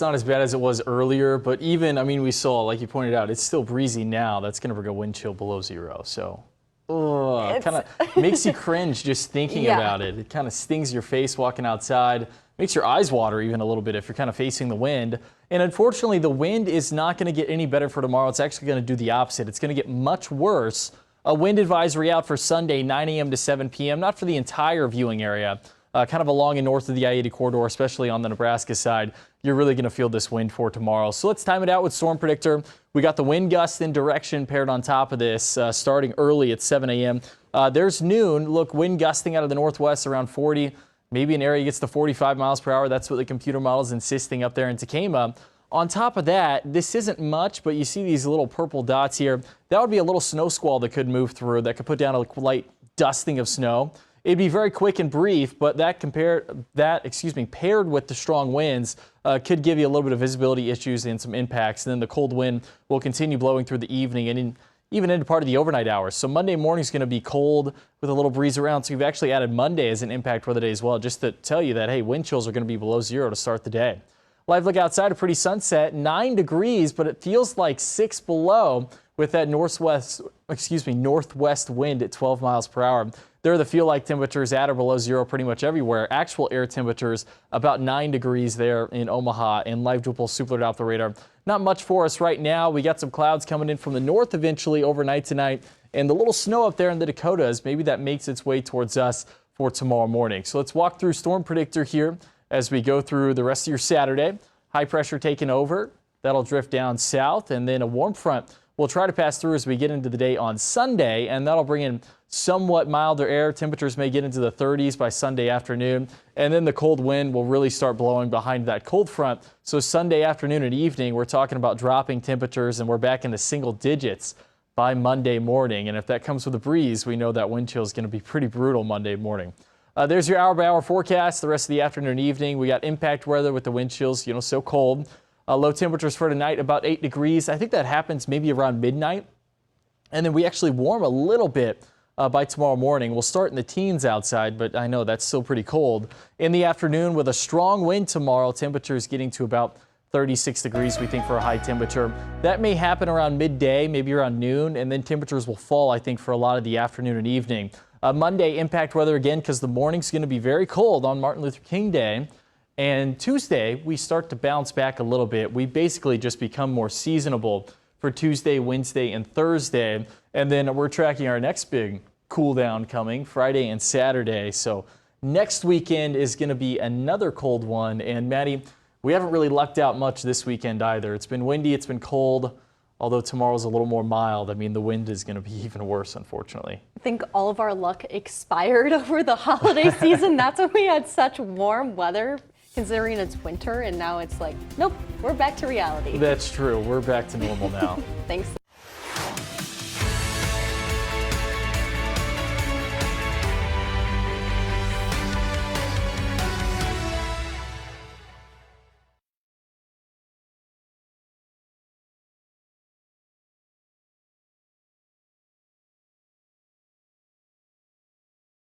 not as bad as it was earlier, but even, I mean, we saw, like you pointed out, it's still breezy now. That's going to bring a wind chill below zero. So, kind of makes you cringe just thinking about it. It kind of stings your face walking outside, makes your eyes water even a little bit if you're kind of facing the wind. And unfortunately, the wind is not going to get any better for tomorrow. It's actually going to do the opposite. It's going to get much worse. A wind advisory out for Sunday, 9 a.m. to 7 p.m., not for the entire viewing area. Kind of along and north of the I-80 corridor, especially on the Nebraska side, you're really going to feel this wind for tomorrow. So let's time it out with Storm Predictor. We got the wind gust and direction paired on top of this, starting early at 7 a.m. There's noon. Look, wind gusting out of the northwest around 40. Maybe an area gets to 45 miles per hour. That's what the computer model is insisting up there in Tekamah. On top of that, this isn't much, but you see these little purple dots here. That would be a little snow squall that could move through, that could put down a light dusting of snow. It'd be very quick and brief, but paired with the strong winds, could give you a little bit of visibility issues and some impacts. And then the cold wind will continue blowing through the evening and even into part of the overnight hours. So Monday morning is going to be cold with a little breeze around. So we've actually added Monday as an impact weather day as well, just to tell you that, hey, wind chills are going to be below zero to start the day. Live look outside, a pretty sunset, 9 degrees, but it feels like 6 below with that northwest wind at 12 miles per hour. There are the feel-like temperatures at or below zero pretty much everywhere. Actual air temperatures about 9 degrees there in Omaha, and live dual pulse super off the radar. Not much for us right now. We got some clouds coming in from the north eventually overnight tonight, and the little snow up there in the Dakotas, maybe that makes its way towards us for tomorrow morning. So let's walk through Storm Predictor here as we go through the rest of your Saturday. High pressure taking over. That'll drift down south, and then a warm front will try to pass through as we get into the day on Sunday, and that'll bring in somewhat milder air. Temperatures may get into the 30s by Sunday afternoon, and then the cold wind will really start blowing behind that cold front. So Sunday afternoon and evening, we're talking about dropping temperatures, and we're back into single digits by Monday morning. And if that comes with a breeze, we know that wind chill is going to be pretty brutal Monday morning. There's your hour-by-hour forecast. The rest of the afternoon and evening, we got impact weather with the wind chills, so cold. Low temperatures for tonight, about 8 degrees. I think that happens maybe around midnight. And then we actually warm a little bit by tomorrow morning. We'll start in the teens outside, but I know that's still pretty cold. In the afternoon with a strong wind tomorrow, temperatures getting to about 36 degrees, we think, for a high temperature. That may happen around midday, maybe around noon, and then temperatures will fall, I think, for a lot of the afternoon and evening. Monday, impact weather again because the morning's going to be very cold on Martin Luther King Day. And Tuesday, we start to bounce back a little bit. We basically just become more seasonable for Tuesday, Wednesday, and Thursday. And then we're tracking our next big cool down coming Friday and Saturday. So next weekend is going to be another cold one. And Maddie, we haven't really lucked out much this weekend either. It's been windy, it's been cold. Although tomorrow's a little more mild, I mean, the wind is going to be even worse, unfortunately. I think all of our luck expired over the holiday season. That's when we had such warm weather, considering it's winter, and now it's like, nope, we're back to reality. That's true. We're back to normal now. Thanks.